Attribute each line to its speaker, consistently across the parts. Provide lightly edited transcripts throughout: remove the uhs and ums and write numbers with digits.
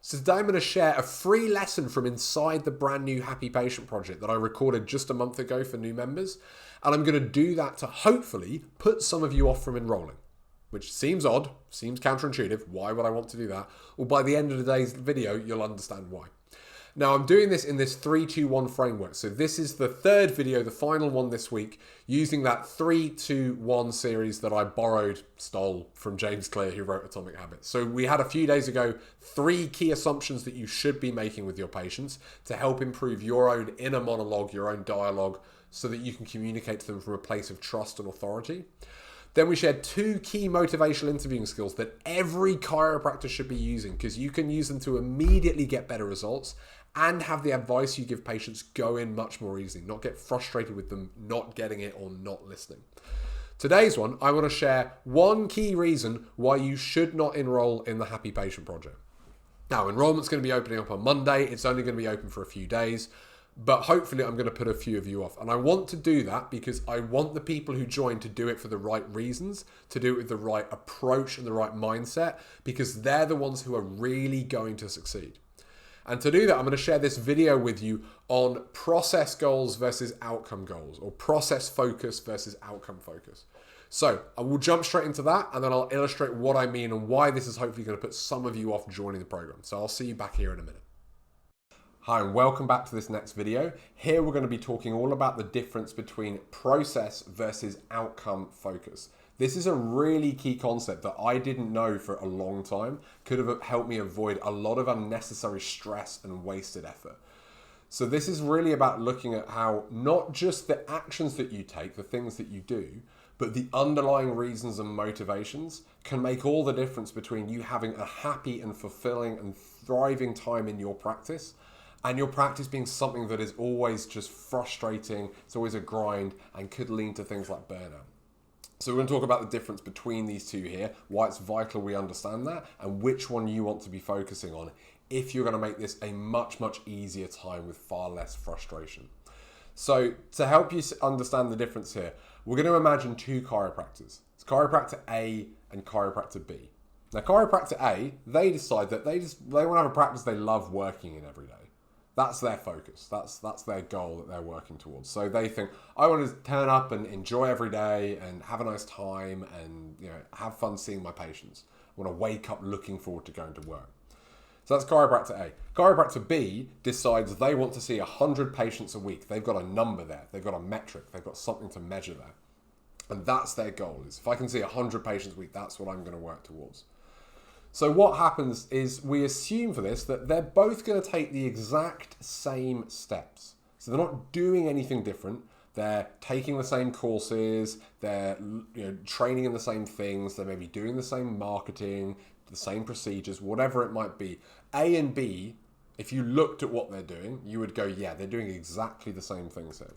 Speaker 1: So today I'm going to share a free lesson from inside the brand new Happy Patient project that I recorded just a month ago for new members. And I'm going to do that to hopefully put some of you off from enrolling, which seems odd, seems counterintuitive. Why would I want to do that? Well, by the end of today's video, you'll understand why. Now, I'm doing this in this 3-2-1 framework. So this is the third video, the final one this week, using that 3-2-1 series that I stole from James Clear, who wrote Atomic Habits. So we had a few days ago 3 key assumptions that you should be making with your patients to help improve your own inner monologue, your own dialogue, so that you can communicate to them from a place of trust and authority. Then we shared 2 key motivational interviewing skills that every chiropractor should be using, because you can use them to immediately get better results and have the advice you give patients go in much more easily, not get frustrated with them not getting it or not listening. Today's one, I want to share 1 key reason why you should not enroll in the Happy Patient Project. Now, enrollment's going to be opening up on Monday. It's only going to be open for a few days, but hopefully I'm going to put a few of you off. And I want to do that because I want the people who join to do it for the right reasons, to do it with the right approach and the right mindset, because they're the ones who are really going to succeed. And to do that, I'm going to share this video with you on process goals versus outcome goals, or process focus versus outcome focus. So I will jump straight into that, and then I'll illustrate what I mean and why this is hopefully going to put some of you off joining the program. So I'll see you back here in a minute. Hi, and welcome back to this next video. Here we're going to be talking all about the difference between process versus outcome focus. This is a really key concept that I didn't know for a long time. Could have helped me avoid a lot of unnecessary stress and wasted effort. So this is really about looking at how not just the actions that you take, the things that you do, but the underlying reasons and motivations can make all the difference between you having a happy and fulfilling and thriving time in your practice, and your practice being something that is always just frustrating, it's always a grind, and could lead to things like burnout. So we're going to talk about the difference between these two here, why it's vital we understand that, and which one you want to be focusing on if you're going to make this a much, much easier time with far less frustration. So to help you understand the difference here, we're going to imagine 2 chiropractors. It's chiropractor A and chiropractor B. Now, chiropractor A, they decide that they want to have a practice they love working in every day. That's their focus. That's their goal that they're working towards. So they think, I want to turn up and enjoy every day and have a nice time and have fun seeing my patients. I want to wake up looking forward to going to work. So that's chiropractor A. Chiropractor B decides they want to see 100 patients a week. They've got a number there. They've got a metric. They've got something to measure there. And that's their goal, is if I can see 100 patients a week, that's what I'm going to work towards. So what happens is we assume for this that they're both going to take the exact same steps. So they're not doing anything different. They're taking the same courses. They're training in the same things. They may be doing the same marketing, the same procedures, whatever it might be. A and B, if you looked at what they're doing, you would go, yeah, they're doing exactly the same things here.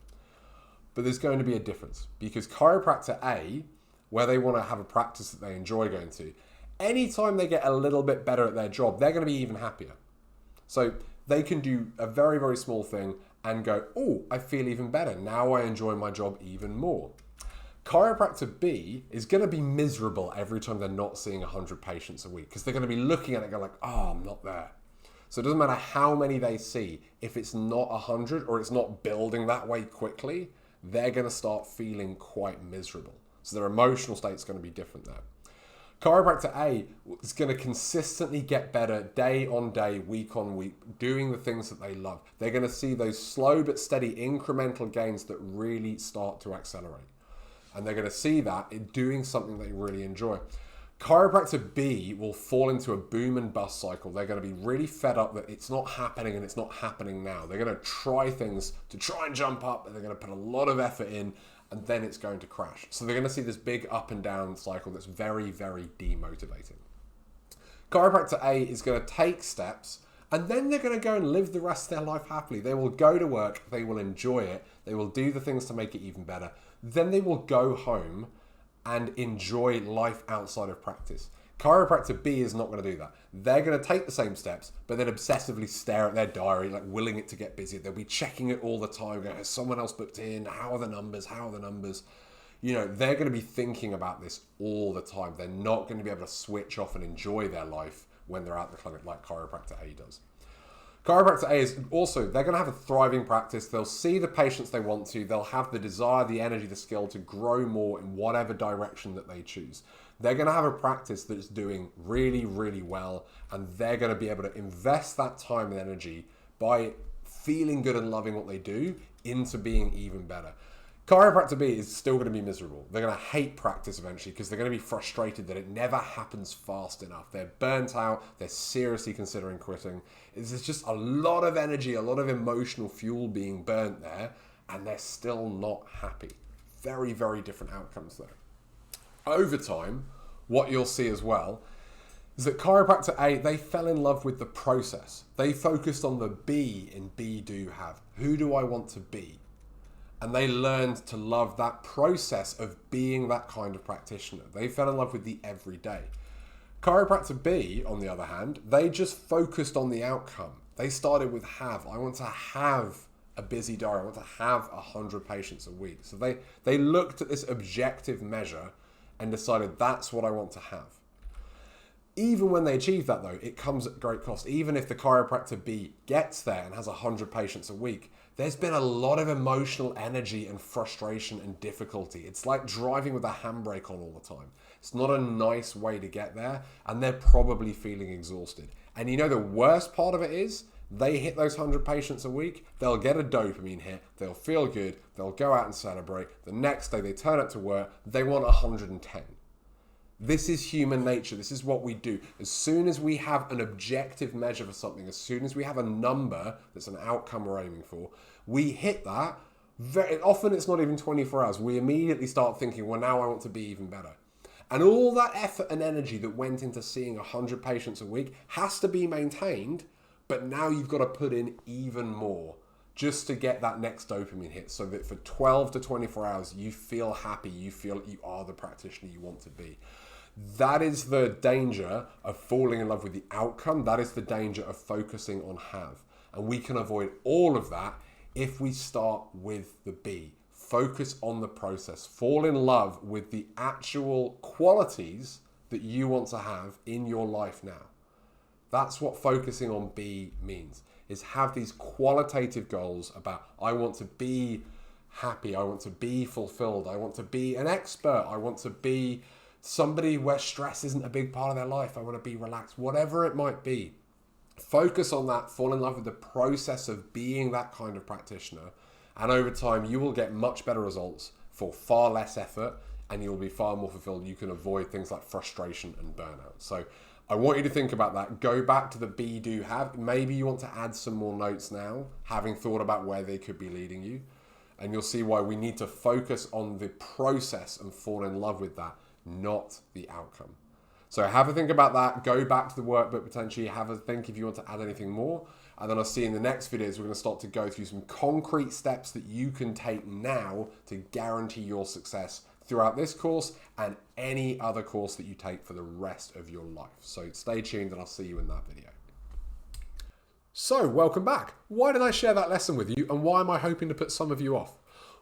Speaker 1: But there's going to be a difference, because chiropractor A, where they want to have a practice that they enjoy going to, anytime they get a little bit better at their job, they're going to be even happier. So they can do a very, very small thing and go, oh, I feel even better. Now I enjoy my job even more. Chiropractor B is going to be miserable every time they're not seeing 100 patients a week, because they're going to be looking at it and go like, oh, I'm not there. So it doesn't matter how many they see. If it's not 100 or it's not building that way quickly, they're going to start feeling quite miserable. So their emotional state's going to be different there. Chiropractor A is going to consistently get better day on day, week on week, doing the things that they love. They're going to see those slow but steady incremental gains that really start to accelerate. And they're going to see that in doing something they really enjoy. Chiropractor B will fall into a boom and bust cycle. They're going to be really fed up that it's not happening and it's not happening now. They're going to try things to try and jump up, and they're going to put a lot of effort in, and then it's going to crash. So they're going to see this big up and down cycle that's very, very demotivating. Chiropractor A is going to take steps, and then they're going to go and live the rest of their life happily. They will go to work, they will enjoy it, they will do the things to make it even better. Then they will go home and enjoy life outside of practice. Chiropractor B is not going to do that. They're going to take the same steps, but then obsessively stare at their diary, like willing it to get busy. They'll be checking it all the time, going, has someone else booked in? How are the numbers? How are the numbers? They're going to be thinking about this all the time. They're not going to be able to switch off and enjoy their life when they're at the clinic like Chiropractor A does. Chiropractor A is also, they're going to have a thriving practice. They'll see the patients they want to. They'll have the desire, the energy, the skill to grow more in whatever direction that they choose. They're going to have a practice that's doing really, really well, and they're going to be able to invest that time and energy by feeling good and loving what they do into being even better. Chiropractor B is still going to be miserable. They're going to hate practice eventually because they're going to be frustrated that it never happens fast enough. They're burnt out. They're seriously considering quitting. There's just a lot of energy, a lot of emotional fuel being burnt there, and they're still not happy. Very, very different outcomes there. Over time, what you'll see as well is that Chiropractor A, they fell in love with the process. They focused on the B in Be Do Have. Who do I want to be? And they learned to love that process of being that kind of practitioner. They fell in love with the everyday. Chiropractor B, on the other hand, they just focused on the outcome. They started with have. I want to have a busy diary. I want to have 100 patients a week. So they looked at this objective measure and decided that's what I want to have. Even when they achieve that though, it comes at great cost. Even if the Chiropractor B gets there and has 100 patients a week, there's been a lot of emotional energy and frustration and difficulty. It's like driving with a handbrake on all the time. It's not a nice way to get there, and they're probably feeling exhausted. And you know the worst part of it is, they hit those 100 patients a week, they'll get a dopamine hit, they'll feel good, they'll go out and celebrate. The next day they turn up to work, they want 110. This is human nature. This is what we do. As soon as we have an objective measure for something, as soon as we have a number that's an outcome we're aiming for, we hit that. Very often it's not even 24 hours. We immediately start thinking, well, now I want to be even better. And all that effort and energy that went into seeing 100 patients a week has to be maintained, but now you've got to put in even more just to get that next dopamine hit so that for 12 to 24 hours, you feel happy, you feel you are the practitioner you want to be. That is the danger of falling in love with the outcome. That is the danger of focusing on have. And we can avoid all of that if we start with the B. Focus on the process. Fall in love with the actual qualities that you want to have in your life now. That's what focusing on B means, is have these qualitative goals about, I want to be happy, I want to be fulfilled, I want to be an expert, I want to be somebody where stress isn't a big part of their life, I want to be relaxed, whatever it might be. Focus on that, fall in love with the process of being that kind of practitioner, and over time you will get much better results for far less effort, and you'll be far more fulfilled. You can avoid things like frustration and burnout. So I want you to think about that. Go back to the Be Do Have. Maybe you want to add some more notes now, having thought about where they could be leading you, and you'll see why we need to focus on the process and fall in love with that, not the outcome. So have a think about that. Go back to the workbook potentially. Have a think if you want to add anything more. And then I'll see you in the next videos. We're going to start to go through some concrete steps that you can take now to guarantee your success throughout this course and any other course that you take for the rest of your life. So stay tuned and I'll see you in that video. So welcome back. Why did I share that lesson with you and why am I hoping to put some of you off?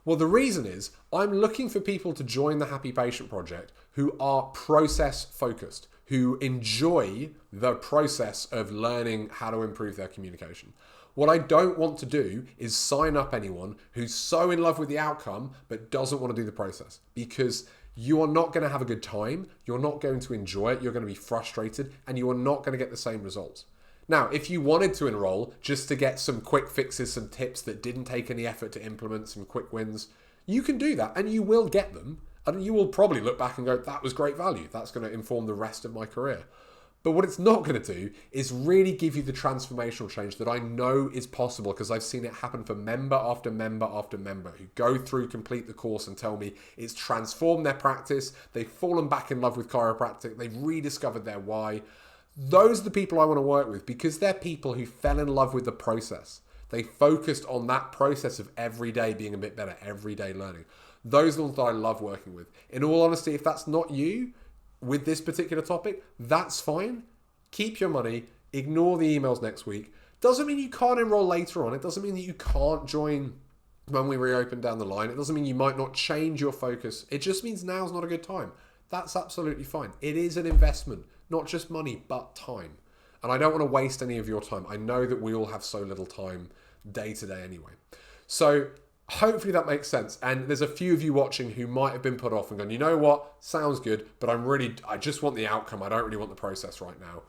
Speaker 1: Well, the reason is I'm looking for people to join the Happy Patient Project who are process focused, who enjoy the process of learning how to improve their communication. What I don't want to do is sign up anyone who's so in love with the outcome but doesn't want to do the process, because you are not going to have a good time, you're not going to enjoy it, you're going to be frustrated, and you are not going to get the same results. Now, if you wanted to enroll just to get some quick fixes, some tips that didn't take any effort to implement, some quick wins, you can do that and you will get them. And you will probably look back and go, that was great value. That's going to inform the rest of my career. But what it's not going to do is really give you the transformational change that I know is possible, because I've seen it happen for member after member after member who go through, complete the course and tell me it's transformed their practice. They've fallen back in love with chiropractic. They've rediscovered their why. Those are the people I want to work with, because they're people who fell in love with the process. They focused on that process of every day being a bit better, everyday learning. Those are the ones that I love working with. In all honesty, if that's not you with this particular topic, that's fine. Keep your money, ignore the emails next week. Doesn't mean you can't enroll later on. It doesn't mean that you can't join when we reopen down the line. It doesn't mean you might not change your focus. It just means now's not a good time. That's absolutely fine. It is an investment, not just money, but time. And I don't want to waste any of your time. I know that we all have so little time day to day anyway. So hopefully that makes sense. And there's a few of you watching who might have been put off and gone, you know what, sounds good, but I just want the outcome. I don't really want the process right now.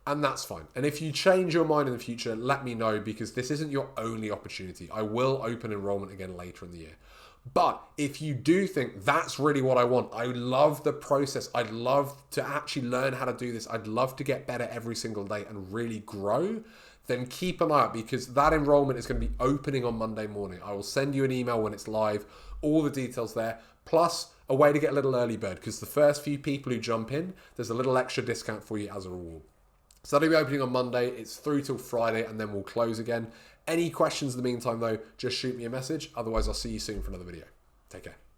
Speaker 1: And that's fine. And if you change your mind in the future, let me know, because this isn't your only opportunity. I will open enrollment again later in the year. But if you do think that's really what I want, I love the process, I'd love to actually learn how to do this, I'd love to get better every single day and really grow, then keep an eye out, because that enrollment is going to be opening on Monday morning. I will send you an email when it's live, all the details there, plus a way to get a little early bird, because the first few people who jump in, there's a little extra discount for you as a reward. So that'll be opening on Monday. It's through till Friday, and then we'll close again. Any questions in the meantime, though, just shoot me a message. Otherwise, I'll see you soon for another video. Take care.